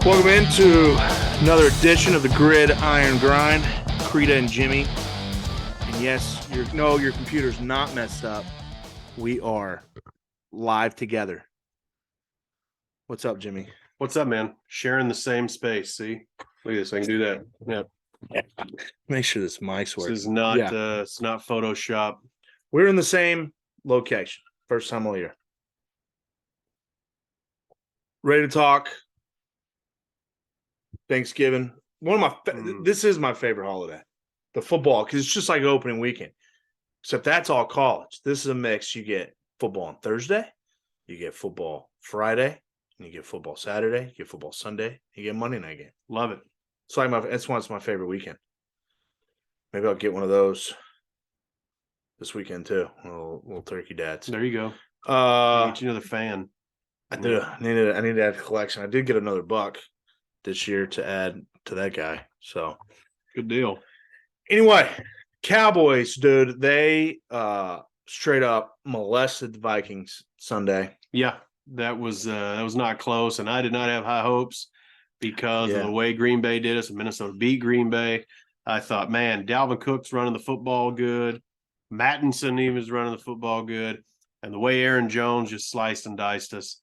Welcome into another edition of the Gridiron Grind, Creta and Jimmy. And yes, your computer's not messed up. We are live together. What's up, Jimmy? What's up, man? Sharing the same space. See, look at this. I can do that. Yeah. Make sure this mic's working. This is not. It's not Photoshop. We're in the same location. First time all year. Ready to talk Thanksgiving. This is my favorite holiday, the football, because it's just like opening weekend. Except that's all college. This is a mix. You get football on Thursday, you get football Friday, and you get football Saturday, you get football Sunday, you get Monday night game. Love it. It's like it's my favorite weekend. Maybe I'll get one of those this weekend too. Little turkey dads. There you go. Get you another fan. I do. I need to add a collection. I did get another buck this year to add to that guy. So good deal. Anyway, Cowboys, dude, they straight up molested the Vikings Sunday. Yeah, that was not close, and I did not have high hopes because of the way Green Bay did us. And Minnesota beat Green Bay. I thought, man, Dalvin Cook's running the football good. Mattinson even was running the football good, and the way Aaron Jones just sliced and diced us.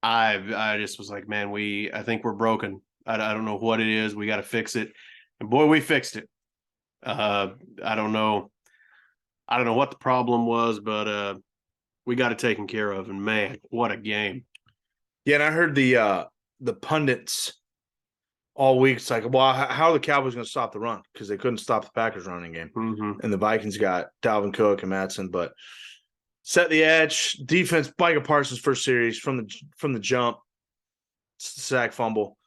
I just was like, man, I think we're broken. I don't know what it is. We got to fix it. And boy, we fixed it. I don't know what the problem was, but we got it taken care of. And man, what a game. Yeah, and I heard the pundits all week. It's like, well, how are the Cowboys going to stop the run? Because they couldn't stop the Packers running game. Mm-hmm. And the Vikings got Dalvin Cook and Matson, but set the edge. Defense, Micah Parsons' first series from the jump, sack fumble.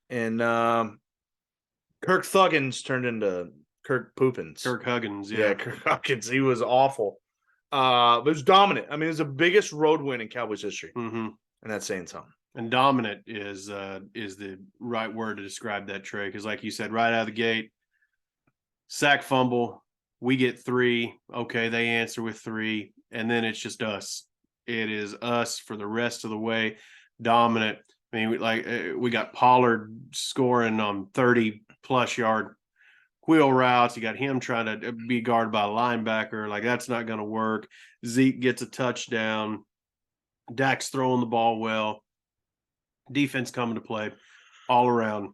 And Kirk Thuggins turned into Kirk Poopins. Kirk Huggins, yeah. Kirk Huggins. He was awful. But it was dominant. I mean, it was the biggest road win in Cowboys history. Mm-hmm. And that's saying something. And dominant is the right word to describe that, Trey, because like you said, right out of the gate, sack fumble, we get 3. Okay, they answer with 3. And then it's just us. It is us for the rest of the way. Dominant. I mean, we got Pollard scoring on 30-plus yard wheel routes. You got him trying to be guarded by a linebacker. Like, that's not going to work. Zeke gets a touchdown. Dak's throwing the ball well. Defense coming to play. All around,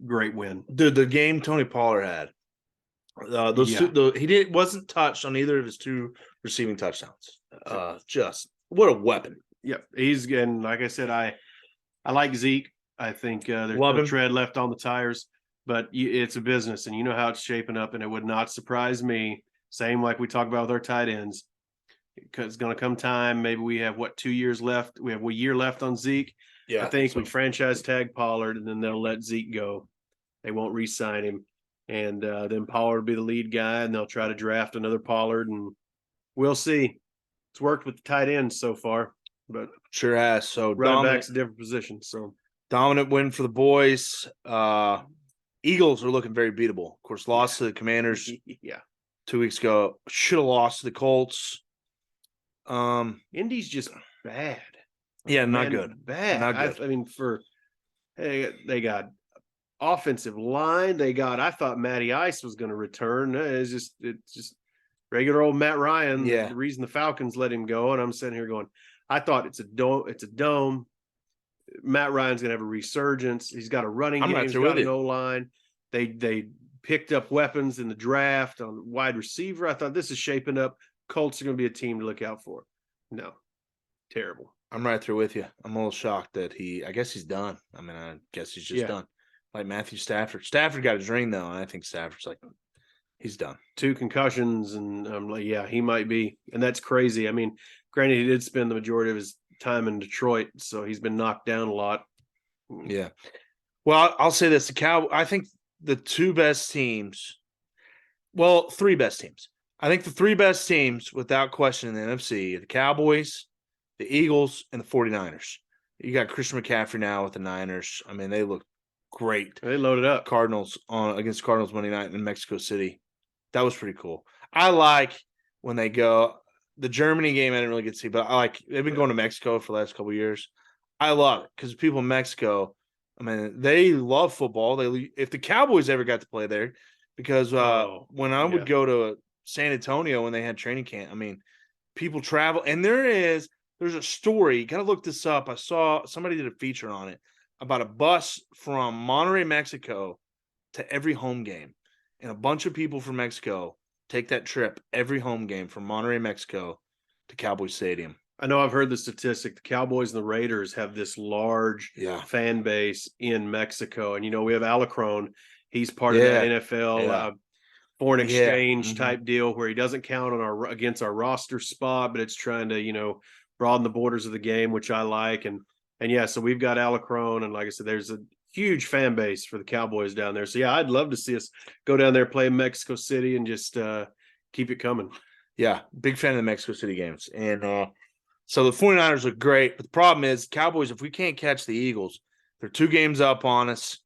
great win. Dude, the game Tony Pollard had. He wasn't touched on either of his 2 receiving touchdowns. Just what a weapon. Yep, he's getting, like I said, I like Zeke. I think there's no tread left on the tires, but it's a business, and you know how it's shaping up, and it would not surprise me. Same like we talk about with our tight ends. It's going to come time. Maybe we have 2 years left. We have a year left on Zeke. Yeah, I think we franchise tag Pollard, and then they'll let Zeke go. They won't re-sign him. And then Pollard will be the lead guy, and they'll try to draft another Pollard, and we'll see. It's worked with the tight ends so far, but sure has. So running back's a different position. So dominant win for the boys. Eagles are looking very beatable. Of course, lost to the Commanders 2 weeks ago. Should have lost to the Colts. Indy's just bad. Yeah, not good. Bad. Not good. I mean, they got offensive line. I thought Matty Ice was going to return. It's just regular old Matt Ryan. Yeah. The reason the Falcons let him go, and I'm sitting here going, I thought it's a dome. Matt Ryan's going to have a resurgence. He's got a running game. He's got an O-line. They picked up weapons in the draft on wide receiver. I thought this is shaping up. Colts are going to be a team to look out for. No. Terrible. I'm right there with you. I'm a little shocked that I guess he's done. I mean, I guess he's just done. Like Matthew Stafford. Stafford got his ring, though, and I think Stafford's like, he's done. 2 concussions, and I'm like, yeah, he might be. And that's crazy. I mean, granted, he did spend the majority of his time in Detroit, so he's been knocked down a lot. Yeah. Well, I'll say this. I think the 2 best teams, 3 best teams. I think the 3 best teams, without question, in the NFC, the Cowboys, the Eagles, and the 49ers. You got Christian McCaffrey now with the Niners. I mean, they look great. They loaded up. Cardinals against Cardinals Monday night in Mexico City. That was pretty cool. I like when they go – the Germany game I didn't really get to see, but they've been going to Mexico for the last couple of years. I love it because people in Mexico, I mean, they love football. If the Cowboys ever got to play there, because when I would go to San Antonio when they had training camp, I mean, people travel, and there's a story. You got to look this up. I saw somebody did a feature on it about a bus from Monterrey, Mexico, to every home game, and a bunch of people from Mexico take that trip every home game from Monterrey, Mexico, to Cowboy Stadium. I know I've heard the statistic. The Cowboys and the Raiders have this large fan base in Mexico. And, we have Alacron. He's part of that NFL foreign exchange type deal where he doesn't count on against our roster spot, but it's trying to, broaden the borders of the game, which I like. And so we've got Alacron. And like I said, there's a huge fan base for the Cowboys down there. So, I'd love to see us go down there, play in Mexico City, and just keep it coming. Yeah, big fan of the Mexico City games. And so the 49ers look great, but the problem is Cowboys, if we can't catch the Eagles, they're 2 games up on us.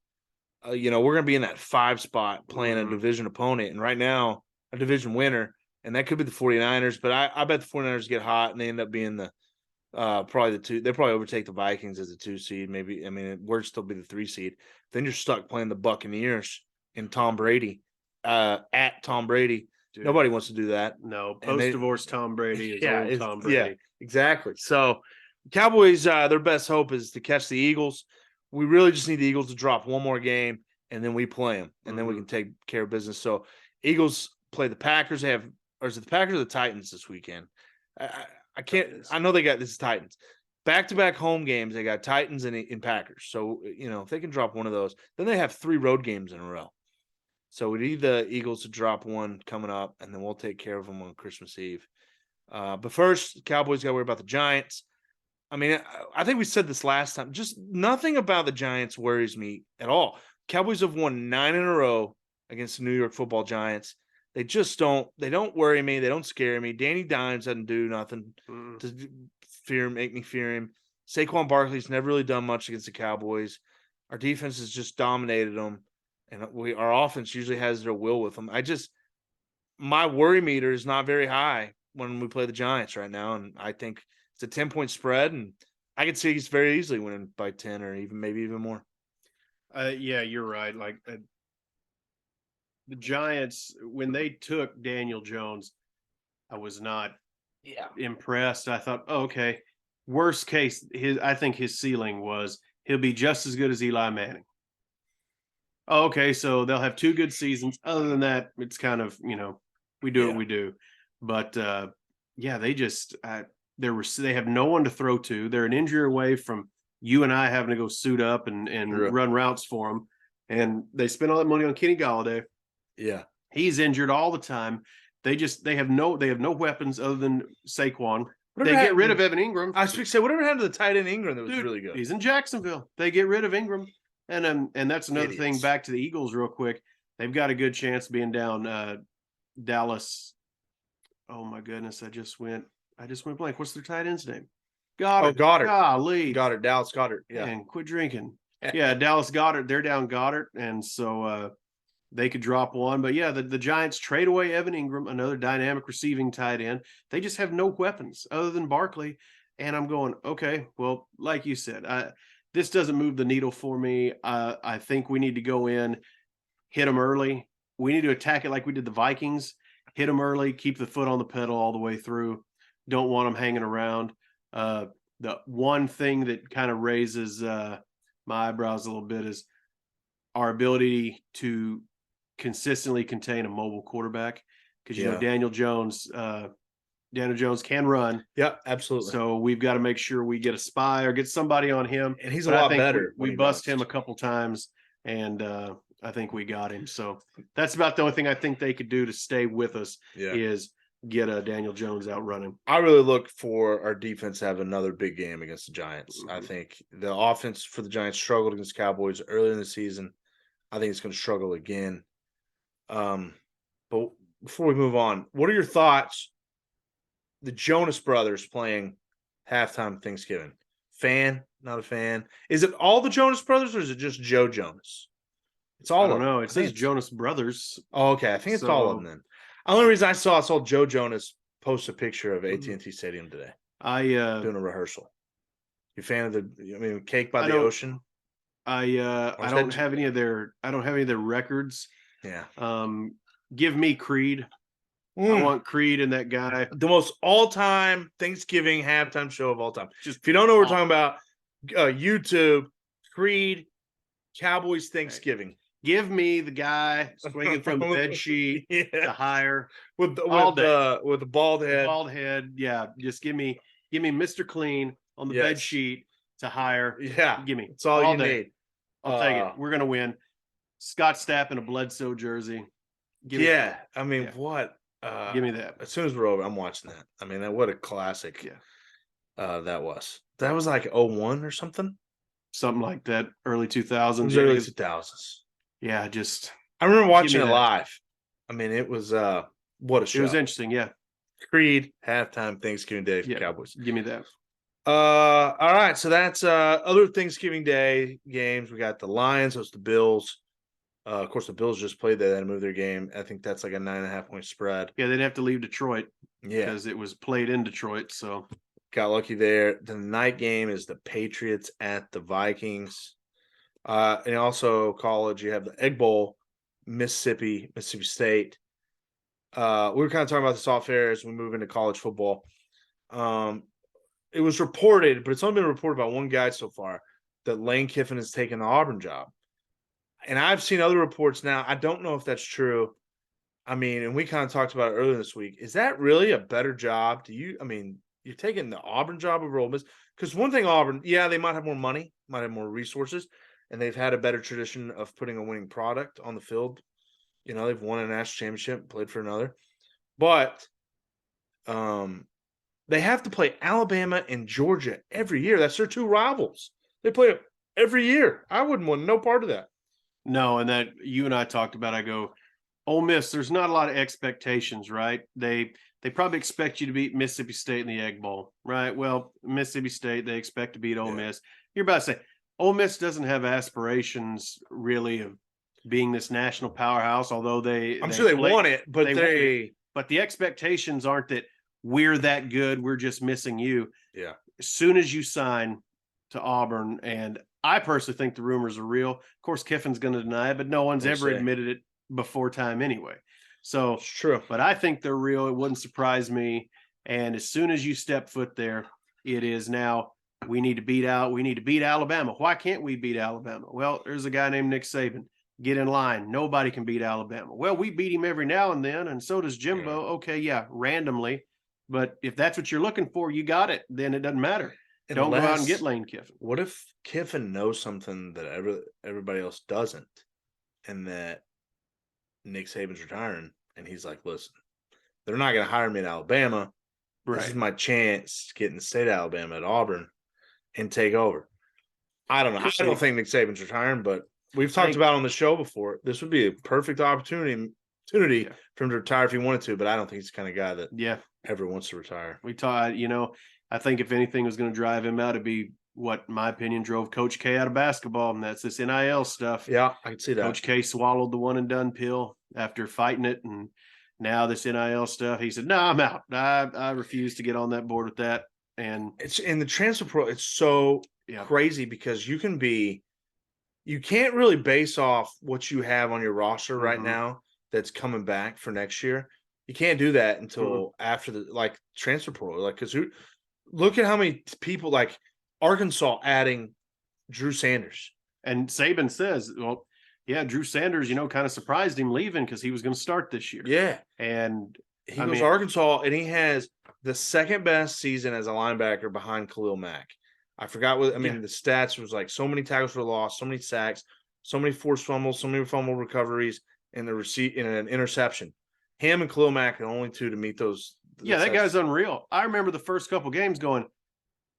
We're going to be in that 5 spot playing a division opponent. And right now, a division winner, and that could be the 49ers, but I bet the 49ers get hot and they end up being the probably the 2. They'll probably overtake the Vikings as a 2 seed. Maybe, I mean, worst still be the 3 seed. Then you're stuck playing the Buccaneers and Tom Brady at Tom Brady. Dude, nobody wants to do that. No, post-divorce Tom Brady is old Tom Brady. Yeah, exactly. So Cowboys, their best hope is to catch the Eagles. We really just need the Eagles to drop one more game, and then we play them, and then we can take care of business. So Eagles play the Packers. Or is it the Packers or the Titans this weekend? I can't. I know they got this Titans. Back-to-back home games. They got Titans and Packers. So, if they can drop one of those, then they have 3 road games in a row. So we need the Eagles to drop one coming up, and then we'll take care of them on Christmas Eve. But first, Cowboys got to worry about the Giants. I mean, I think we said this last time. Just nothing about the Giants worries me at all. Cowboys have won 9 in a row against the New York Football Giants. They just don't. They don't worry me. They don't scare me. Danny Dimes doesn't do nothing to make me fear him. Saquon Barkley's never really done much against the Cowboys. Our defense has just dominated them. And our offense usually has their will with them. My worry meter is not very high when we play the Giants right now. And I think it's a 10-point spread. And I could see he's very easily winning by 10 or maybe even more. Yeah, you're right. Like the Giants, when they took Daniel Jones, I was not impressed. I thought, okay, worst case, I think his ceiling was he'll be just as good as Eli Manning. Oh, okay, so they'll have 2 good seasons. Other than that, it's kind of, we do what we do. But they just they have no one to throw to. They're an injury away from you and I having to go suit up and run routes for them. And they spend all that money on Kenny Golladay. Yeah, he's injured all the time. They have no weapons other than Saquon. They get rid of Evan Ingram. I was going to say, whatever happened to the tight end Ingram that was really good? He's in Jacksonville. They get rid of Ingram. And that's another thing back to the Eagles real quick. They've got a good chance being down Dallas. Oh my goodness. I just went blank. What's their tight end's name? Goddard. Oh, Goddard. Golly. Goddard. Dallas Goddard. Yeah. And quit drinking. Yeah. Dallas Goddard. They're down Goddard. And so they could drop one. But yeah, the Giants trade away Evan Ingram, another dynamic receiving tight end. They just have no weapons other than Barkley. And I'm going, okay, well, like you said, this doesn't move the needle for me. I think we need to go in, hit them early. We need to attack it like we did the Vikings. Hit them early, keep the foot on the pedal all the way through. Don't want them hanging around. The one thing that kind of raises my eyebrows a little bit is our ability to consistently contain a mobile quarterback. Because, Daniel Jones can run. Yeah, absolutely. So we've got to make sure we get a spy or get somebody on him. And he's a lot better. We bust him a couple times, and I think we got him. So that's about the only thing I think they could do to stay with us is get Daniel Jones out running. I really look for our defense to have another big game against the Giants. I think the offense for the Giants struggled against the Cowboys earlier in the season. I think it's going to struggle again. But before we move on, what are your thoughts? The Jonas Brothers playing halftime Thanksgiving. Fan, not a fan. Is it all the Jonas Brothers or is it just Joe Jonas? It's all. I don't know. It says Jonas Brothers. Oh, okay. I think it's all of them then. The only reason I saw Joe Jonas post a picture of AT&T Stadium today. Doing a rehearsal. You fan of Cake by I the don't- Ocean? I Or I is don't that- have any of their records. Yeah. Give me Creed. I want Creed and that guy. The most all-time Thanksgiving halftime show of all time. Just If you don't know what we're talking about, YouTube, Creed, Cowboys Thanksgiving. give me the guy swinging from the bed sheet to Yeah. hire With the bald head. bald head. Yeah, just give me Mr. Clean on the bed Yes. sheet to hire. Yeah. Give me. It's all you day. need. I'll take it. We're gonna win. Scott Stapp in a Bledsoe jersey. Give me Yeah. I mean, Yeah. what? give me that. As soon as we're over, I'm watching that. I mean, what a classic. Yeah. That was. That was like 01 or something. Something like that. Early It 2000s. was early 2000s. Yeah, just I remember watching it that. live. I mean, it was what a show. it was interesting. Yeah. Creed halftime Thanksgiving Day for Yeah. Cowboys. Give me that. All right, so that's other Thanksgiving Day games. We got the Lions host the Bills. Of course, the Bills just played that. They had to move their game. I think that's like a 9.5-point spread. Yeah, they'd have to leave Detroit Yeah, because it was played in Detroit. So got lucky there. The night game is the Patriots at the Vikings. And also college, you have the Egg Bowl, Mississippi State. We were kind of talking about this off air as we move into college football. It was reported, but it's only been reported by one guy so far, that Lane Kiffin has taken the Auburn job. And I've seen other reports now. I don't know if that's true. I mean, and we kind of talked about it earlier this week. Is that really a better job? You're taking the Auburn job over Ole Miss? Because one thing Auburn, yeah, they might have more money, might have more resources, and they've had a better tradition of putting a winning product on the field. You know, they've won a national championship, played for another. But they have to play Alabama and Georgia every year. That's their two rivals. They play them every year. I wouldn't want no part of that. no, and that you and I talked about. I go, Ole Miss. There's not a lot of expectations, right? They probably expect you to beat Mississippi State in the Egg Bowl, right? Well, Mississippi State, they expect to beat Ole Miss. You're about to say Ole Miss doesn't have aspirations really of being this national powerhouse, although I'm sure they want it, but but the expectations aren't that we're that good. We're just missing you. Yeah. As soon as you sign to Auburn, and I personally think the rumors are real. Of course, Kiffin's going to deny it, but no one's ever admitted it before time anyway. So it's true. But I think they're real. It wouldn't surprise me. And as soon as you step foot there, it is now we need to beat Alabama. Why can't we beat Alabama? Well, there's a guy named Nick Saban. Get in line. Nobody can beat Alabama. Well, we beat him every now and then, and so does Jimbo. Yeah. Okay, yeah, randomly. But if that's what you're looking for, you got it. Then it doesn't matter. Don't go out and get Lane Kiffin. What if Kiffin knows something that everybody else doesn't, and that Nick Saban's retiring, and he's like, listen, they're not going to hire me in Alabama. Right. This is my chance to get in the state of Alabama at Auburn and take over. I don't know. I don't think Nick Saban's retiring, but we've talked about on the show before. This would be a perfect opportunity for him to retire if he wanted to, but I don't think he's the kind of guy that ever wants to retire. We taught, I think if anything was going to drive him out, it'd be what, in my opinion, drove Coach K out of basketball, and that's this NIL stuff. Yeah, I can see that. Coach K swallowed the one and done pill after fighting it, and now this NIL stuff. He said, "No, I'm out. I refuse to get on that board with that." And it's in the transfer portal. It's so crazy because you can't really base off what you have on your roster right now that's coming back for next year. You can't do that until after the transfer portal. Because look at how many people Arkansas adding Drew Sanders. And Saban says, well, yeah, Drew Sanders, kind of surprised him leaving because he was going to start this year. Yeah. And he goes Arkansas, and he has the second best season as a linebacker behind Khalil Mack. I forgot the stats was so many tackles for loss, so many sacks, so many forced fumbles, so many fumble recoveries, and an interception. Him and Khalil Mack are the only two to meet those. Yeah, that guy's unreal. I remember the first couple games going,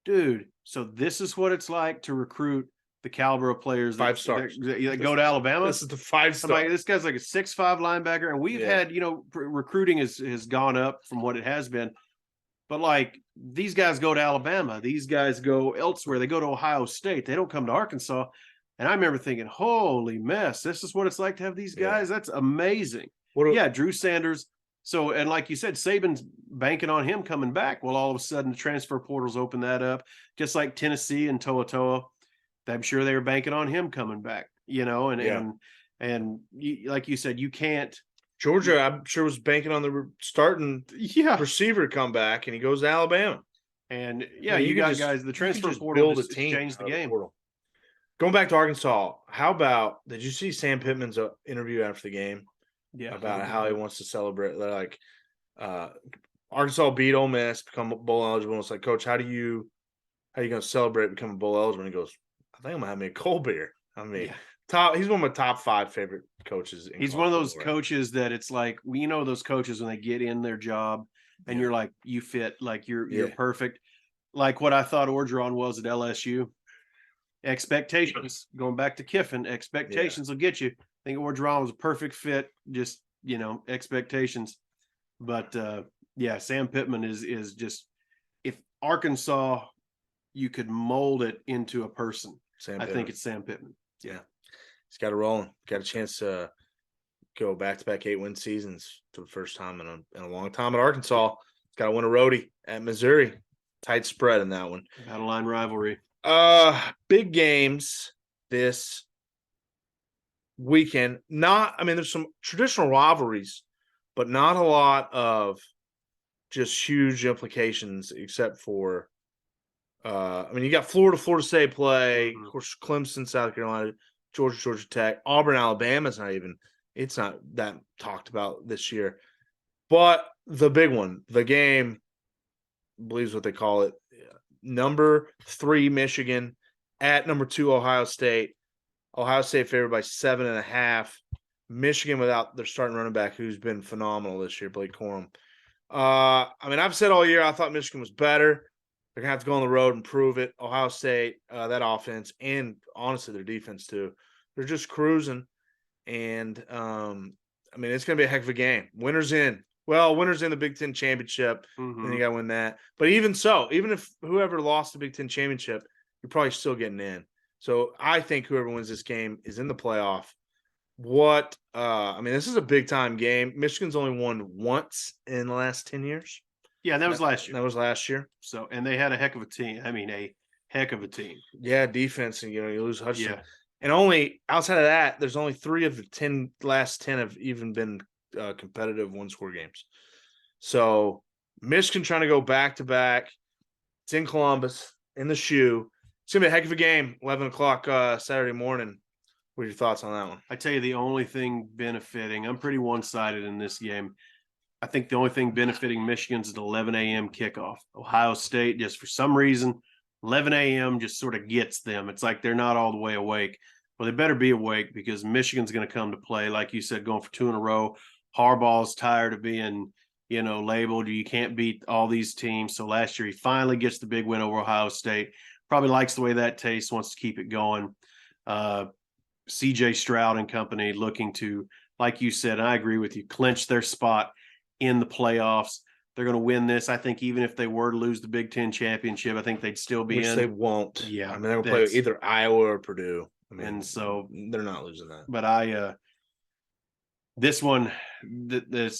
dude, so this is what it's like to recruit the caliber of players that go to Alabama. This is the 5-star. This guy's like a 6'5" linebacker, and we've had, recruiting has gone up from what it has been. But these guys go to Alabama. These guys go elsewhere. They go to Ohio State. They don't come to Arkansas. And I remember thinking, holy mess, this is what it's like to have these guys. That's amazing. Drew Sanders. So, and like you said, Saban's banking on him coming back. Well, all of a sudden the transfer portals open that up, just like Tennessee and Toa. I'm sure they were banking on him coming back, and like you said, you can't. Georgia, I'm sure, was banking on the starting receiver to come back, and he goes to Alabama. And you got guys. The transfer portal just changed the game. Going back to Arkansas, how about, did you see Sam Pittman's interview after the game? Yeah, about how he wants to celebrate. They're like, Arkansas beat Ole Miss, become bowl eligible. And it's like, Coach, how are you going to celebrate becoming bowl eligible? And he goes, I think I'm gonna have me a cold beer. I mean, he's one of my top 5 favorite coaches. He's one of those coaches that it's like, those coaches when they get in their job and you're like, you fit, like you're perfect. Like what I thought Orgeron was at LSU. Expectations, going back to Kiffin, expectations will get you. I think Orgeron was a perfect fit, just, expectations. But Sam Pittman is just, if Arkansas, you could mold it into a person. I think it's Sam Pittman. Yeah. He's got it rolling. Got a chance to go back-to-back 8-win seasons for the first time in a long time at Arkansas. He's got to win a roadie at Missouri. Tight spread in that one. Battle line rivalry. Big games this weekend. There's some traditional rivalries, but not a lot of just huge implications except for you got Florida State play, of course, Clemson, South Carolina, Georgia Tech, Auburn, Alabama's it's not that talked about this year. But the big one, the game, I believe is what they call it, number 3 Michigan at number 2 Ohio State. Ohio State favored by 7.5. Michigan without their starting running back, who's been phenomenal this year, Blake Corum. I've said all year I thought Michigan was better. They're going to have to go on the road and prove it. Ohio State, that offense, and honestly their defense too, they're just cruising. And, it's going to be a heck of a game. Winners in the Big Ten championship, then you got to win that. But even so, even if whoever lost the Big Ten championship, you're probably still getting in. So I think whoever wins this game is in the playoff. This is a big-time game. Michigan's only won once in the last 10 years. Yeah, that was last year. That was last year. So, and they had a heck of a team. A heck of a team. Yeah, defense, and you lose Hudson. Yeah. And only outside of that, there's only 3 of the last 10 have even been competitive one-score games. So Michigan trying to go back-to-back. It's in Columbus, in the shoe. It's going to be a heck of a game, 11 o'clock Saturday morning. What are your thoughts on that one? I tell you, the only thing benefiting, I'm pretty one-sided in this game. I think the only thing benefiting Michigan's an 11 a.m. kickoff. Ohio State, just for some reason, 11 a.m. just sort of gets them. It's like they're not all the way awake. Well, they better be awake because Michigan's going to come to play, like you said, going for 2 in a row. Harbaugh's tired of being, labeled. You can't beat all these teams. So last year he finally gets the big win over Ohio State. Probably likes the way that tastes, wants to keep it going. C.J. Stroud and company looking to, like you said, and I agree with you, clinch their spot in the playoffs. They're going to win this. I think even if they were to lose the Big Ten championship, I think they'd still be in. They won't. Yeah. They're going to play either Iowa or Purdue. And so they're not losing that. But this one,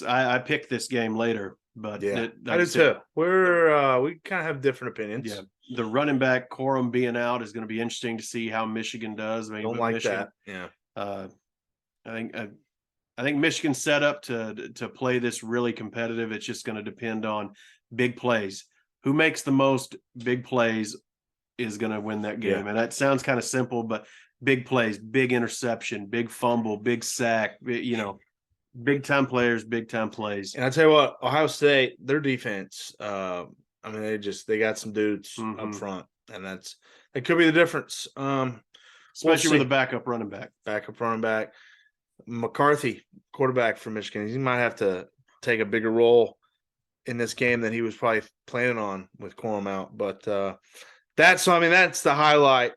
I picked this game later, but yeah, I did too. We kind of have different opinions. Yeah. The running back Corum being out is going to be interesting to see how Michigan does. Don't like Michigan, that. Yeah. I think Michigan's set up to play this really competitive. It's just going to depend on big plays. Who makes the most big plays is going to win that game. Yeah. And that sounds kind of simple, but big plays, big interception, big fumble, big sack, big time players, big time plays. And I tell you what, Ohio State, their defense, they got some dudes up front, and that could be the difference. Especially with a backup running back. McCarthy, quarterback for Michigan, he might have to take a bigger role in this game than he was probably planning on with Corum out. But that's the highlight.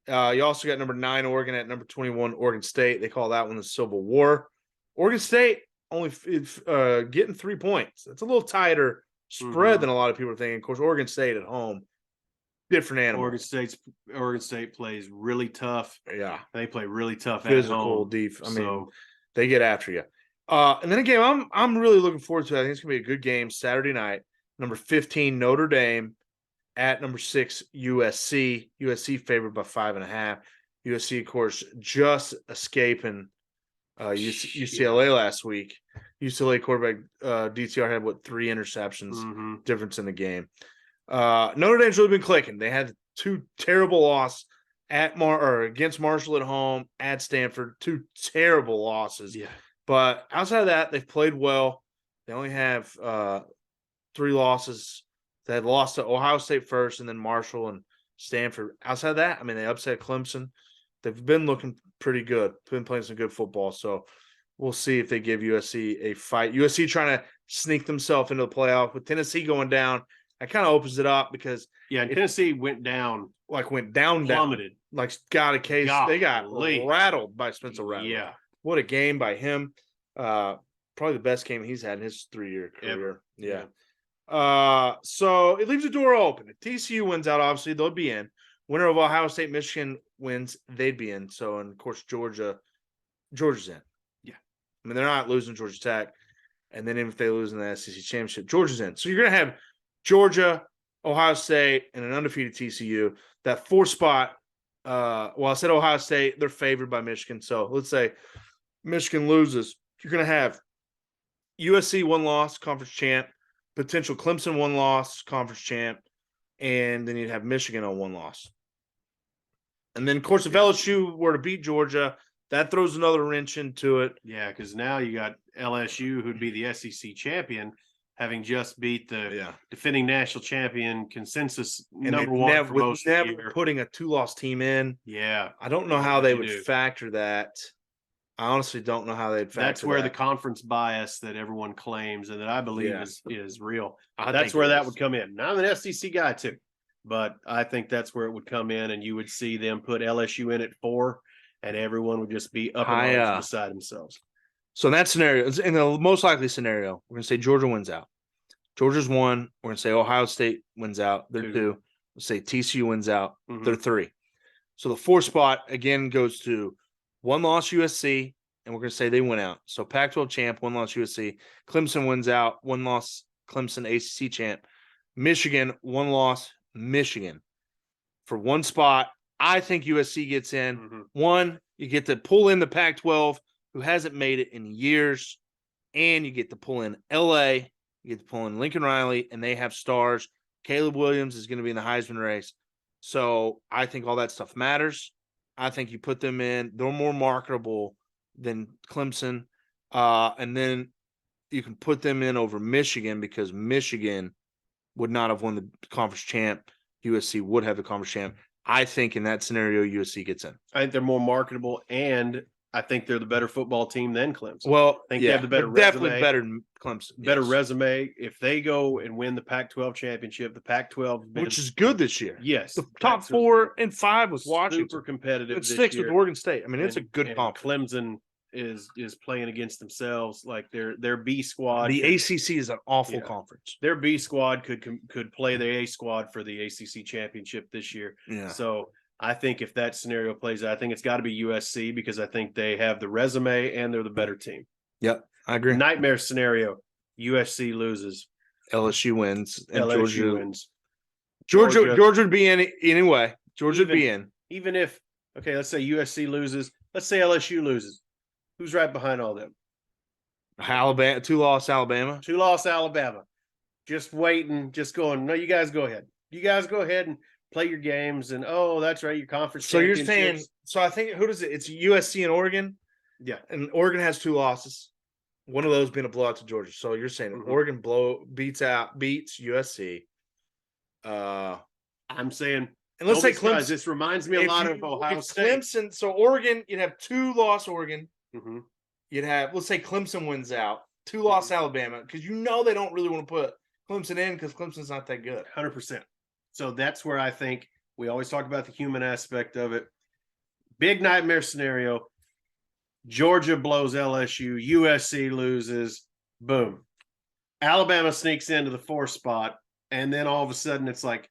You also got number 9 Oregon at number 21 Oregon State. They call that one the Civil War. Oregon State only getting 3 points. That's a little tighter spread than a lot of people are thinking. Of course, Oregon State at home, different animal. Oregon State plays really tough. Yeah, they play really tough. Physical, deep. They get after you. And then a game I'm really looking forward to. I think it's gonna be a good game Saturday night. Number 15, Notre Dame. At number 6, USC. USC favored by 5.5. USC, of course, just escaping UCLA last week. UCLA quarterback DTR had 3 interceptions difference in the game. Notre Dame's really been clicking. They had 2 terrible losses against Marshall at home, at Stanford, 2 terrible losses. Yeah. But outside of that, they've played well. They only have 3 losses. They had lost to Ohio State first and then Marshall and Stanford. Outside of that, I mean, they upset Clemson. They've been looking pretty good, been playing some good football. So we'll see if they give USC a fight. USC trying to sneak themselves into the playoff. With Tennessee going down, that kind of opens it up because Tennessee went down, plummeted, like got a case. Golly. They got rattled by Spencer Rattler. Yeah, what a game by him! Probably the best game he's had in his 3-year career. Ever. Yeah. So it leaves the door open. If TCU wins out, obviously they'll be in. Winner of Ohio State, Michigan wins, they'd be in. So, and of course, Georgia's in. Yeah. I mean, they're not losing Georgia Tech. And then even if they lose in the SEC championship, Georgia's in. So you're going to have Georgia, Ohio State, and an undefeated TCU. That 4th spot, I said Ohio State, they're favored by Michigan. So let's say Michigan loses. You're going to have USC 1 loss, conference champ, potential Clemson 1 loss, conference champ, and then you'd have Michigan on 1 loss. And then, of course, if LSU were to beat Georgia, that throws another wrench into it. Yeah, because now you got LSU, who'd be the SEC champion, having just beat the defending national champion, consensus and number 1 for most of the year. Putting a 2-loss team in. Yeah. I don't know how they would factor that. I honestly don't know how they'd factor That's where that. the conference bias that everyone claims and that I believe is real. I that's think where it that is. would come in. Now, I'm an SEC guy too, but I think that's where it would come in, and you would see them put LSU in at 4, and everyone would just be up in arms beside themselves. So in that scenario, in the most likely scenario, we're going to say Georgia wins out. Georgia's 1. We're going to say Ohio State wins out. They're 2. We'll say TCU wins out. They're 3. So the 4th spot, again, goes to 1 loss USC, and we're going to say they win out. So Pac-12 champ, 1 loss USC. Clemson wins out, 1 loss Clemson ACC champ. Michigan, 1 loss Michigan. For 1 spot, I think USC gets in. 1, you get to pull in the Pac-12, who hasn't made it in years, and you get to pull in LA, you get to pull in Lincoln Riley, and they have stars. Caleb Williams is going to be in the Heisman race. So I think all that stuff matters. I think you put them in. They're more marketable than Clemson. And then you can put them in over Michigan because Michigan would not have won the conference champ. USC would have the conference champ. I think in that scenario, USC gets in. I think they're more marketable, and I think they're the better football team than Clemson. Well, I think they have the better resume. Definitely better than Clemson. Better resume. If they go and win the Pac-12 championship, the Pac-12 which is good this year. Yes. The top 4 and 5 with Washington. Super competitive. It sticks with Oregon State. I mean, it's a good conference. Clemson is playing against themselves. Like their B squad. The ACC is an awful conference. Their B squad could play the A squad for the ACC championship this year. Yeah. So I think if that scenario plays out, I think it's got to be USC because I think they have the resume and they're the better team. Yep, I agree. Nightmare scenario: USC loses, LSU wins, and LSU Georgia wins. Georgia would be in anyway. Georgia would be in. Even if let's say USC loses, let's say LSU loses. Who's right behind all them? Alabama, 2-loss Alabama. 2-loss Alabama. Just waiting, just going, no, you guys go ahead. You guys go ahead and play your games. And, that's right, your conference So you're saying – so I think – who does it – it's USC and Oregon? Yeah. And Oregon has 2 losses. One of those being a blowout to Georgia. So you're saying Oregon beats USC. I'm saying – and let's say Clemson. This reminds me a lot of Ohio State. Clemson – so Oregon, you'd have 2-loss Oregon. You'd have, let's say Clemson wins out, 2-loss Alabama, because they don't really want to put Clemson in because Clemson's not that good. 100%. So that's where I think we always talk about the human aspect of it. Big nightmare scenario. Georgia blows LSU, USC loses, boom. Alabama sneaks into the 4th spot, and then all of a sudden it's like,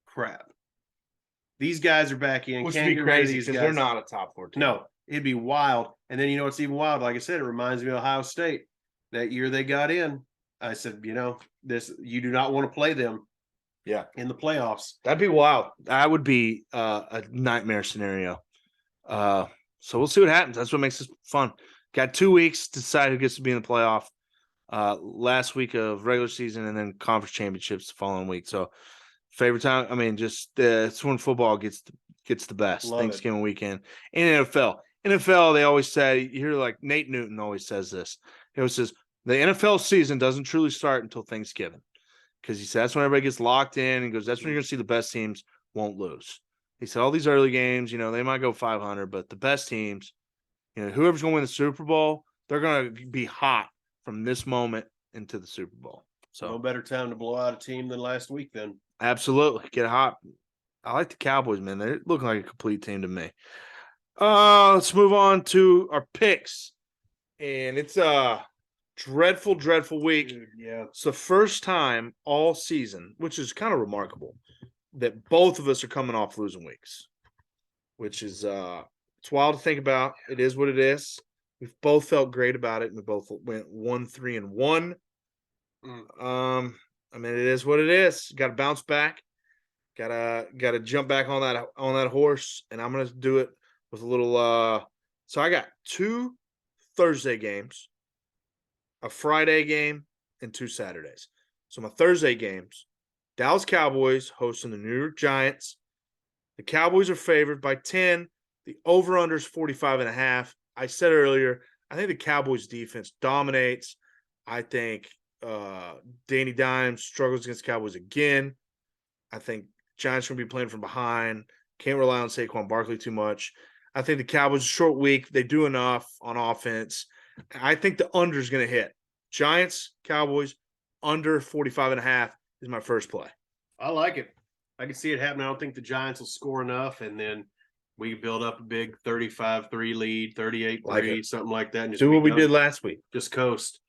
crap. These guys are back in. Which would be crazy because they're not a top 4 team. No, it'd be wild. And then what's even wild? Like I said, it reminds me of Ohio State. That year they got in, I said, you do not want to play them Yeah. in the playoffs. That'd be wild. That would be a nightmare scenario. So we'll see what happens. That's what makes this fun. Got 2 weeks to decide who gets to be in the playoff. Last week of regular season and then conference championships the following week. So favorite time. I mean, just it's when football gets the best. Love Thanksgiving weekend in NFL. NFL, they always say, you hear like Nate Newton always says this. He always says the NFL season doesn't truly start until Thanksgiving, because he said that's when everybody gets locked in. And goes, that's when you're going to see the best teams won't lose. He said all these early games, they might go 500, but the best teams, whoever's going to win the Super Bowl, they're going to be hot from this moment into the Super Bowl. So no better time to blow out a team than last week then. Absolutely. Get hot. I like the Cowboys, man. They look like a complete team to me. Let's move on to our picks. And it's a dreadful, dreadful week. Dude, yeah. It's the first time all season, which is kind of remarkable, that both of us are coming off losing weeks, which is it's wild to think about. It is what it is. We've both felt great about it, and we both went 1-3-1. I mean, it is what it is. Got to bounce back. Got to jump back on that horse, and I'm gonna do it with a little. So I got 2 Thursday games, a Friday game, and 2 Saturdays. So my Thursday games: Dallas Cowboys hosting the New York Giants. The Cowboys are favored by 10. The over/under is 45.5. I said earlier, I think the Cowboys defense dominates. I think Danny Dimes struggles against the Cowboys again. I think Giants are going to be playing from behind. Can't rely on Saquon Barkley too much. I think the Cowboys, short week, they do enough on offense. I think the under is going to hit. Giants, Cowboys, under 45.5 is my first play. I like it. I can see it happening. I don't think the Giants will score enough, and then we build up a big 35-3 lead, 38-3, something like that. And just do what we did last week. Just coast.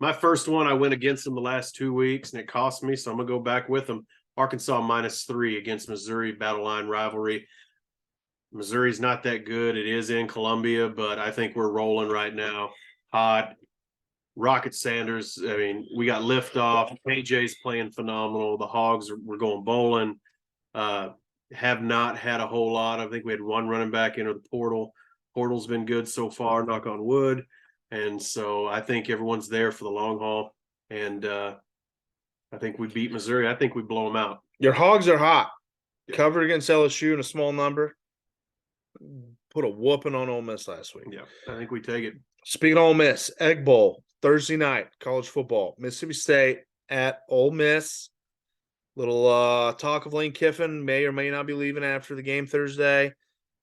My first one, I went against them the last 2 weeks, and it cost me, so I'm going to go back with them. Arkansas -3 against Missouri, battle line rivalry. Missouri's not that good. It is in Columbia, but I think we're rolling right now. Hot. Rocket Sanders, I mean, we got liftoff. KJ's playing phenomenal. The Hogs, we're going bowling. Have not had a whole lot. I think we had 1 running back into the portal. Portal's been good so far, knock on wood. And so I think everyone's there for the long haul. And I think we beat Missouri. I think we blow them out. Your Hogs are hot. Yeah. Covered against LSU in a small number. Put a whooping on Ole Miss last week. Yeah, I think we take it. Speaking of Ole Miss, Egg Bowl, Thursday night, college football. Mississippi State at Ole Miss. Little talk of Lane Kiffin may or may not be leaving after the game Thursday.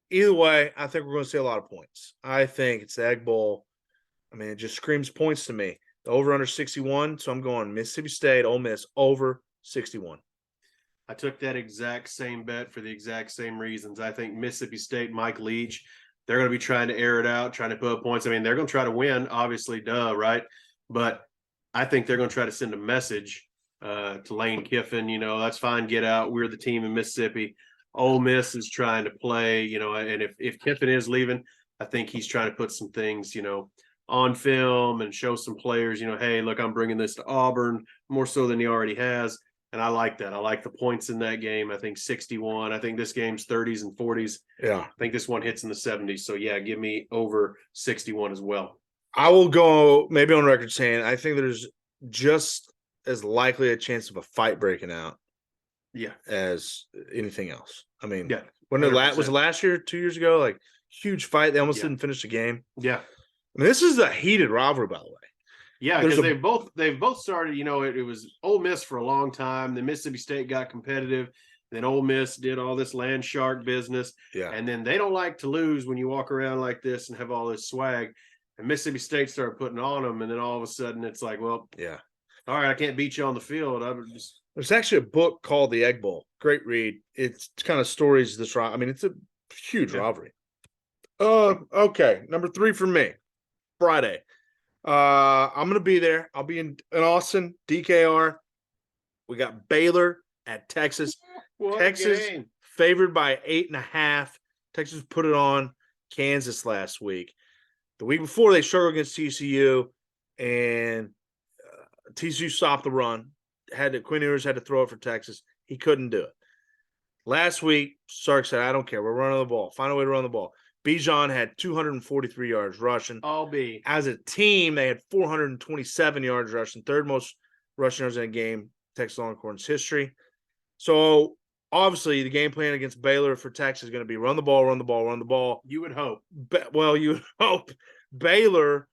Either way, I think we're going to see a lot of points. I think it's the Egg Bowl. I mean, it just screams points to me. The over-under 61, so I'm going Mississippi State, Ole Miss, over 61. I took that exact same bet for the exact same reasons. I think Mississippi State, Mike Leach, they're going to be trying to air it out, trying to put up points. I mean, they're going to try to win, obviously, right? But I think they're going to try to send a message to Lane Kiffin, that's fine, get out. We're the team in Mississippi. Ole Miss is trying to play, and if Kiffin is leaving, I think he's trying to put some things, on film and show some players, hey, look, I'm bringing this to Auburn more so than he already has. And I like that. I like the points in that game. I think 61. I think this game's 30s and 40s. Yeah. I think this one hits in the 70s. So, yeah, give me over 61 as well. I will go maybe on record saying I think there's just as likely a chance of a fight breaking out as anything else. I mean, when was it last year, 2 years ago? Like, huge fight. They almost didn't finish the game. Yeah. I mean, this is a heated rivalry, by the way. Yeah, because they've both started, it was Ole Miss for a long time. Then Mississippi State got competitive. Then Ole Miss did all this land shark business. Yeah. And then they don't like to lose when you walk around like this and have all this swag. And Mississippi State started putting on them. And then all of a sudden it's like, well, yeah, all right, I can't beat you on the field. There's actually a book called The Egg Bowl. Great read. It's kind of stories this rivalry. I mean, it's a huge rivalry. Okay. Number 3 for me. Friday. I'm going to be there. I'll be in Austin, DKR. We got Baylor at Texas. Texas favored by 8.5. Texas put it on Kansas last week. The week before, they struggled against TCU, and TCU stopped the run. Quinn Ewers had to throw it for Texas. He couldn't do it. Last week, Sark said, I don't care. We're running the ball. Find a way to run the ball. Bijan had 243 yards rushing. As a team, they had 427 yards rushing, third most rushing yards in a game, Texas Longhorns history. So, obviously, the game plan against Baylor for Texas is going to be run the ball, run the ball, run the ball. You would hope. You would hope. Baylor's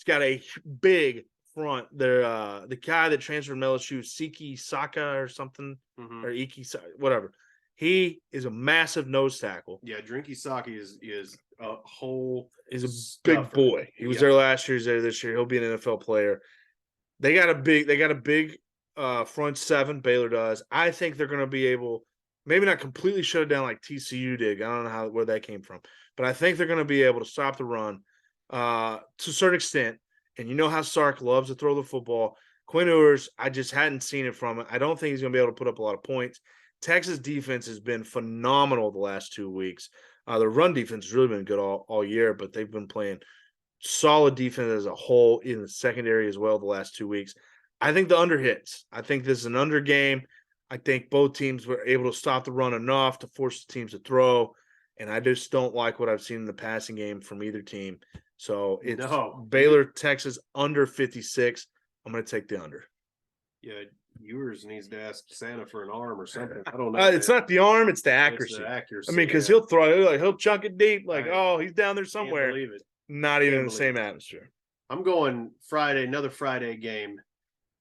got a big front. They're the guy that transferred from LSU, Siki Saka or something, or Iki, whatever. He is a massive nose tackle. Yeah, Drinky Saki is a whole. He's a big boy. He was there last year. He's there this year. He'll be an NFL player. They got a big front seven. Baylor does. I think they're going to be able, maybe not completely shut it down like TCU did. I don't know where that came from, but I think they're going to be able to stop the run to a certain extent. And you know how Sark loves to throw the football. Quinn Ewers, I just hadn't seen it from him. I don't think he's going to be able to put up a lot of points. Texas defense has been phenomenal the last 2 weeks. The run defense has really been good all year, but they've been playing solid defense as a whole in the secondary as well the last 2 weeks. I think the under hits. I think this is an under game. I think both teams were able to stop the run enough to force the teams to throw, and I just don't like what I've seen in the passing game from either team. So it's Baylor, Texas, under 56. I'm going to take the under. Yeah, Ewers needs to ask Santa for an arm or something. I don't know. It's not the arm; it's the accuracy. It's the accuracy. I mean, because he'll throw it, he'll chunk it deep, he's down there somewhere. Can't believe it. Not even in the same atmosphere. I'm going Friday, another Friday game.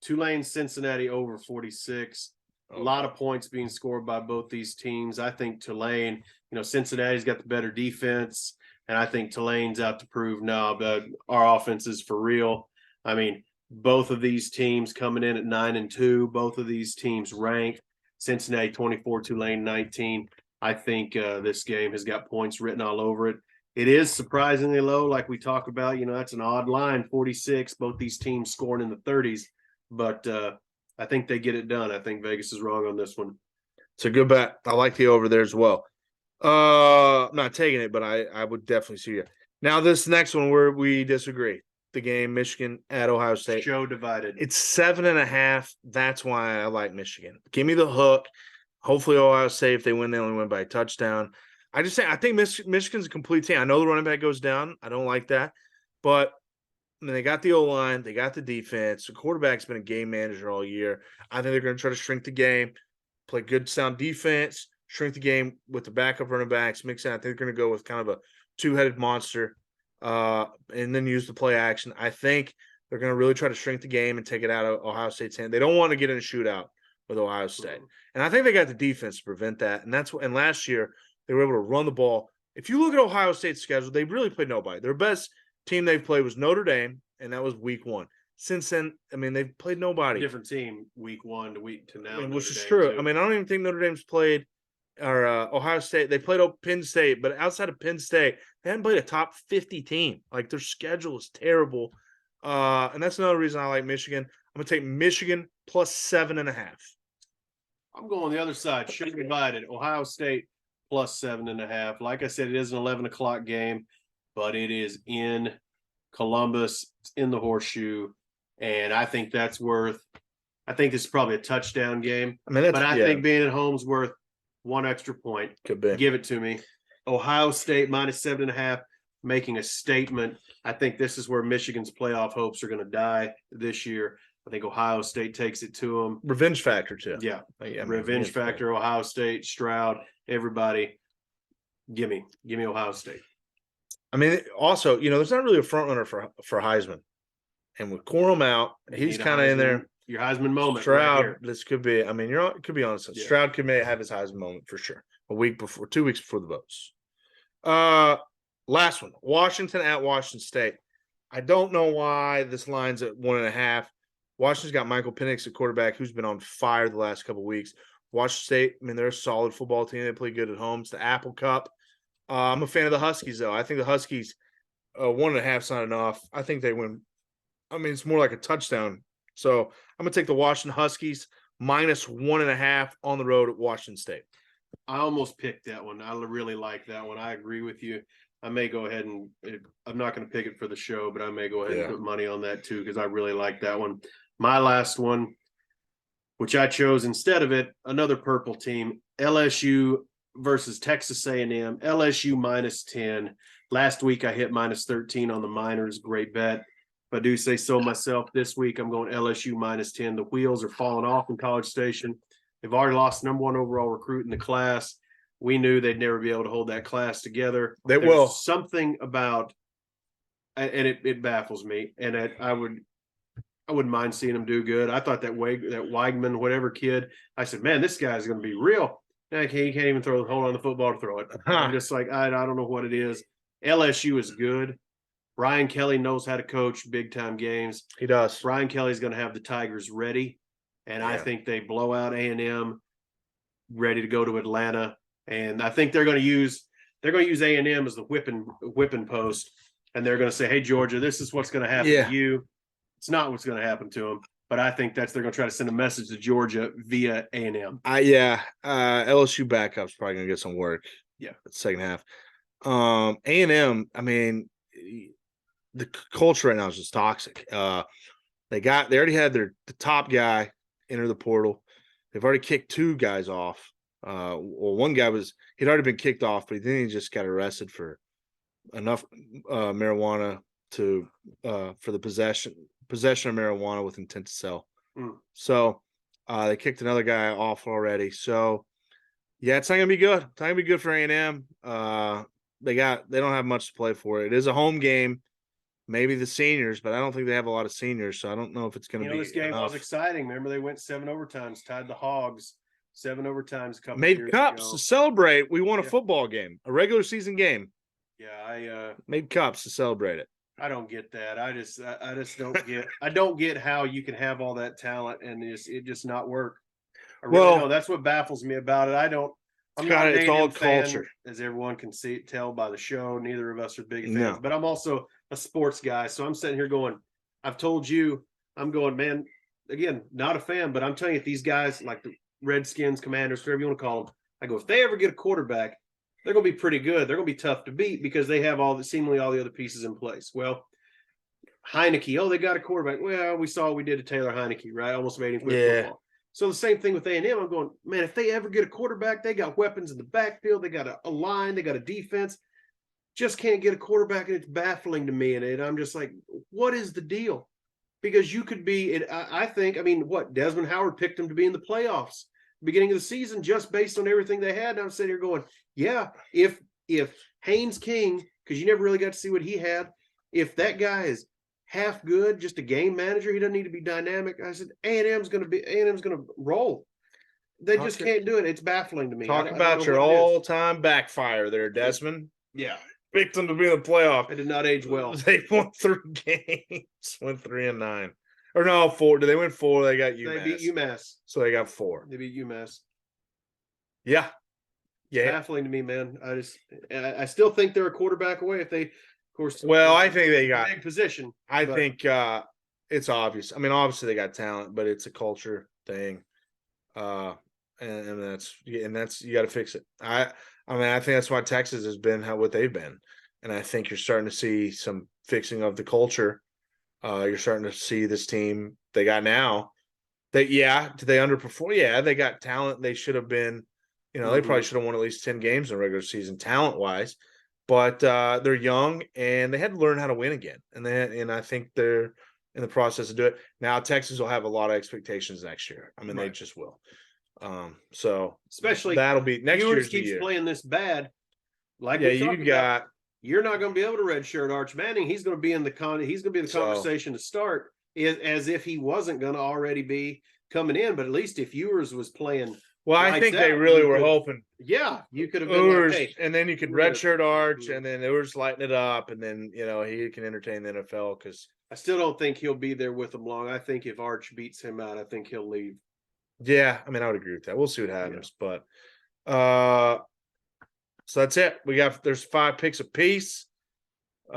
Tulane, Cincinnati over 46. A lot of points being scored by both these teams. I think Tulane, Cincinnati's got the better defense, and I think Tulane's out to prove that our offense is for real. I mean, both of these teams coming in at 9-2. Both of these teams ranked. Cincinnati 24, Tulane 19. I think this game has got points written all over it. It is surprisingly low, like we talk about. That's an odd line, 46. Both these teams scoring in the 30s, but I think they get it done. I think Vegas is wrong on this one. It's a good bet. I like the over there as well. I'm not taking it, but I would definitely see it. Now, this next one where we disagree. The game, Michigan at Ohio State. Show divided. It's 7.5. That's why I like Michigan. Give me the hook. Hopefully, Ohio State, if they win, they only win by a touchdown. I think Michigan's a complete team. I know the running back goes down. I don't like that. But they got the O-line. They got the defense. The quarterback's been a game manager all year. I think they're going to try to shrink the game, play good, sound defense, shrink the game with the backup running backs. Mix it. I think they're going to go with kind of a two-headed monster. And then use the play action. I think they're going to really try to shrink the game and take it out of Ohio State's hand. They don't want to get in a shootout with Ohio State. And I think they got the defense to prevent that. And last year they were able to run the ball. If you look at Ohio State's schedule, they really played nobody. Their best team they've played was Notre Dame, and that was week 1. Since then, they've played nobody. Different team week 1 to now. Which is true. Too. I don't even think Notre Dame's played or Ohio State. They played Penn State, but outside of Penn State, they haven't played a top 50 team. Like, their schedule is terrible. And that's another reason I like Michigan. I'm going to take Michigan plus 7.5. I'm going the other side. Should be divided. Ohio State plus 7.5. Like I said, it is an 11 o'clock game, but it is in Columbus. It's in the Horseshoe. And I think that's worth – I think this is probably a touchdown game. I think being at home's worth one extra point. Could be. Give it to me. Ohio State minus 7.5, making a statement. I think this is where Michigan's playoff hopes are going to die this year. I think Ohio State takes it to them. Revenge factor, too. Yeah. Revenge factor, Ohio State, Stroud, everybody. Give me Ohio State. Also, there's not really a front runner for Heisman. And with Corum out, he's kind of in there. Your Heisman moment. Stroud, right this could be. It could be honest. Yeah. Stroud could have his Heisman moment for sure. 2 weeks before the votes. Last one, Washington at Washington State. I don't know why this line's at 1.5. Washington's got Michael Penix at quarterback, who's been on fire the last couple of weeks. Washington State, they're a solid football team. They play good at home. It's the Apple Cup. I'm a fan of the Huskies, though. I think the Huskies, 1.5 is not enough. I think they win. It's more like a touchdown. So I'm going to take the Washington Huskies minus 1.5 on the road at Washington State. I almost picked that one. I really like that one. I agree with you. I may go ahead and I'm not going to pick it for the show, but I may go ahead and put money on that too because I really like that one. My last one, which I chose instead of it, another purple team, LSU versus Texas A&M. LSU -10. Last week I hit -13 on the Miners. Great bet. If I do say so myself, this week I'm going LSU -10. The wheels are falling off in College Station. They've already lost number 1 overall recruit in the class. We knew they'd never be able to hold that class together. They There's will. something about, and it baffles me, and I wouldn't mind seeing him do good. I thought that Weigman, whatever kid, I said, man, this guy's going to be real. He can't even hold on the football to throw it. I'm just like, I don't know what it is. LSU is good. Brian Kelly knows how to coach big time games. He does. Brian Kelly's going to have the Tigers ready, and I think they blow out A&M, ready to go to Atlanta. And I think they're going to use A&M as the whipping post, and they're going to say, hey, Georgia, this is what's going to happen to you. It's not what's going to happen to them, but I think they're going to try to send a message to Georgia via A&M. LSU backup's probably going to get some work. Yeah, the second half. A&M, I mean, the culture right now is just toxic. They already had the top guy enter the portal. They've already kicked 2 guys off. Well, one guy he'd already been kicked off, but then he just got arrested for enough marijuana for the possession of marijuana with intent to sell. So they kicked another guy off already. So yeah, it's not gonna be good. It's not gonna be good for A&M. They don't have much to play for. It is a home game. Maybe the seniors, but I don't think they have a lot of seniors, so I don't know if it's going to be. This game enough. was exciting. Remember, they went 7 overtimes, tied the Hogs 7 overtimes. Made cups to celebrate. We won a football game, a regular season game. Yeah, I made cups to celebrate it. I don't get that. I just don't get. I don't get how you can have all that talent and it just not work. I really know that's what baffles me about it. I'm not it's all culture, as everyone can tell by the show. Neither of us are big fans, but I'm also a sports guy, so I'm sitting here going, I've told you, I'm going, man, again, not a fan, but I'm telling you, if these guys like the Redskins, Commanders, whatever you want to call them, I go, if they ever get a quarterback, they're going to be pretty good. They're going to be tough to beat because they have seemingly all the other pieces in place. Well, Heineke, they got a quarterback. Well, we saw what we did to Taylor Heineke, right? Almost made him quit football. So the same thing with A&M. I'm going, man, if they ever get a quarterback, they got weapons in the backfield. They got a line. They got a defense. Just can't get a quarterback, and it's baffling to me. And I'm just like, what is the deal? Because you could be, I think, Desmond Howard picked him to be in the playoffs beginning of the season just based on everything they had. And I'm sitting here going, yeah, if Haynes King, because you never really got to see what he had, if that guy is half good, just a game manager, he doesn't need to be dynamic. I said, A&M's going to roll. They just can't do it. It's baffling to me. Talk about your all-time backfire there, Desmond. Yeah. Picked them to be in the playoff. It did not age well. They won 3 games. Went 3-9. Or no, 4. Did they win 4? They got UMass. They beat UMass. So they got 4. They beat UMass. Yeah. Yeah. Baffling to me, man. I still think they're a quarterback away if they, of course. Well, I think they got big position. I think it's obvious. I mean, obviously they got talent, but it's a culture thing. And that's you got to fix it. I think that's why Texas has been what they've been, and I think you're starting to see some fixing of the culture. You're starting to see this team they got now. Did they underperform? Yeah, they got talent. They should have been, they probably should have won at least 10 games in the regular season, talent wise. But they're young and they had to learn how to win again, and I think they're in the process to do it now. Texas will have a lot of expectations next year. I mean, they just will. So especially that'll be next year. Keeps playing this bad. You're not going to be able to redshirt Arch Manning. He's going to be in the conversation to start, as if he wasn't going to already be coming in. But at least if Ewers was playing, I think they really were hoping. Yeah, you could have been Ewers, and then you could redshirt Arch, and then Ewers lighten it up, and then he can entertain the NFL. Because I still don't think he'll be there with them long. I think if Arch beats him out, I think he'll leave. Yeah, I mean, I would agree with that. We'll see what happens, but so that's it. There's 5 picks apiece. We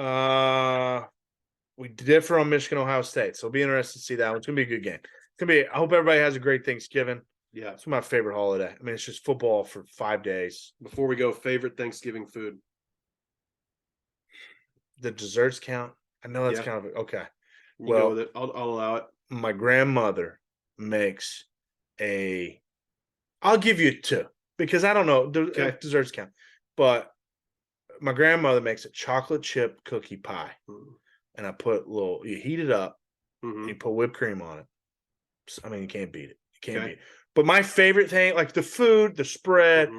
differ on Michigan, Ohio State, so it'll be interesting to see that one. It's gonna be a good game. I hope everybody has a great Thanksgiving. Yeah, it's my favorite holiday. I mean, it's just football for 5 days. Before we go, favorite Thanksgiving food? The desserts count. I know that's kind of okay. Go with it. I'll allow it. my grandmother makes I'll give you 2 because I don't know if desserts count, but my grandmother makes a chocolate chip cookie pie, and I put you heat it up, you put whipped cream on it. I mean, you can't beat it. You can't beat it. But my favorite thing, like the food, the spread,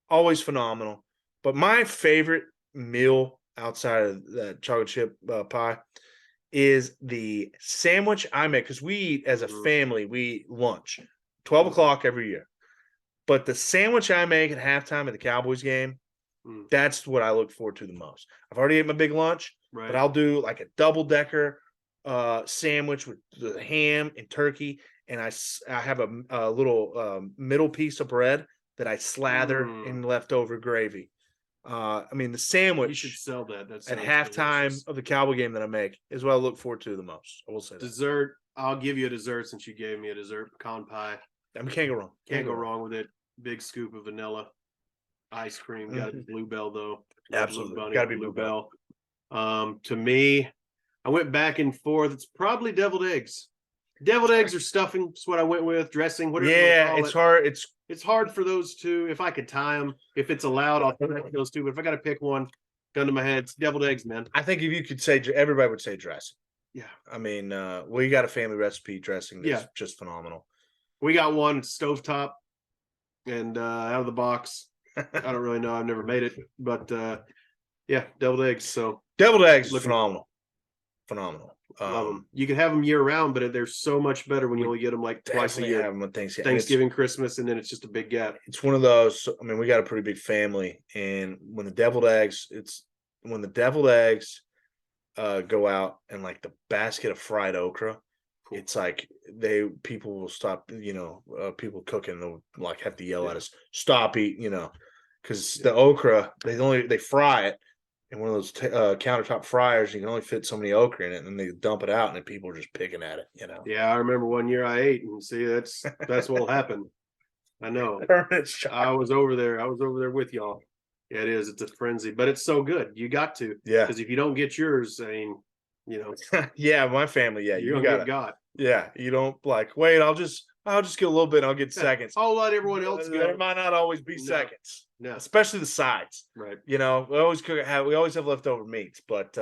always phenomenal. But my favorite meal outside of that chocolate chip pie is the sandwich I make, because we eat as a family, we eat lunch 12 o'clock every year. But the sandwich I make at halftime of the Cowboys game, that's what I look forward to the most. I've already ate my big lunch, but I'll do like a double-decker sandwich with the ham and turkey, and I have a little middle piece of bread that I slather in leftover gravy. I mean, the sandwich You should sell that. That's at halftime of the Cowboy game that I make is what I look forward to the most. I will say that. Dessert. I'll give you a dessert since you gave me a dessert. Pecan pie. I mean, can't go wrong. Can't go wrong with it. Big scoop of vanilla ice cream. Got to be Bluebell though. Absolutely, got to be Bluebell. To me, I went back and forth. It's probably deviled eggs. Deviled eggs or stuffing. That's what I went with. Dressing. Whatever. Yeah, it's hard. It's hard for those two. If I could tie them, if it's allowed, I'll pick those two. But if I got to pick one, gun to my head, it's deviled eggs, man. I think if you could say, everybody would say dressing. Yeah. I mean, we got a family recipe dressing that's just phenomenal. We got one stovetop and out of the box. I don't really know. I've never made it, but deviled eggs. So deviled eggs is phenomenal. Phenomenal. You can have them year round, but they're so much better when you only get them like twice a year. Have them on Thanksgiving, Christmas, and then it's just a big gap. It's one of those. I mean, we got a pretty big family, and when the deviled eggs go out and like the basket of fried okra, it's like people will stop. People cooking, they'll like have to yell at us, stop eating. Because the okra, they fry it. In one of those countertop fryers, you can only fit so many okra in it, and then they dump it out, and then people are just picking at it. Yeah, I remember one year I ate, and see, that's what'll happen. I know. I was over there. With y'all. Yeah, it is. It's a frenzy, but it's so good. You got to. Yeah. Because if you don't get yours, I mean, yeah, my family. Yeah, you got got. Yeah, you don't like. Wait, I'll just get a little bit. And I'll get seconds. I'll let everyone else go. There might not always be seconds. No. Especially the sides. Right. We always have leftover meats, but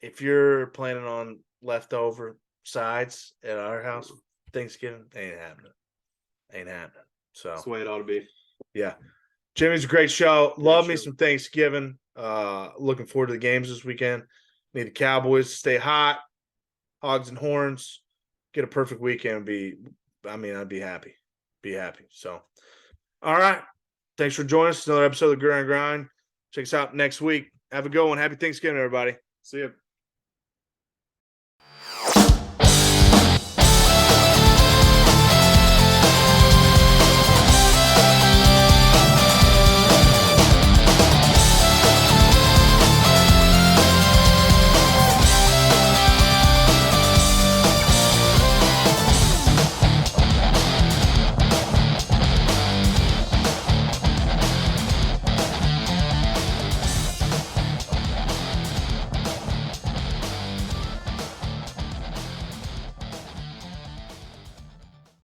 if you're planning on leftover sides at our house, Thanksgiving ain't happening. So that's the way it ought to be. Yeah. Jimmy's a great show. Love me some Thanksgiving. Looking forward to the games this weekend. Need the Cowboys to stay hot, hogs and horns, get a perfect weekend. I'd be happy. So, all right. Thanks for joining us. Another episode of the Gridiron Grind. Check us out next week. Have a good one. Happy Thanksgiving, everybody. See you.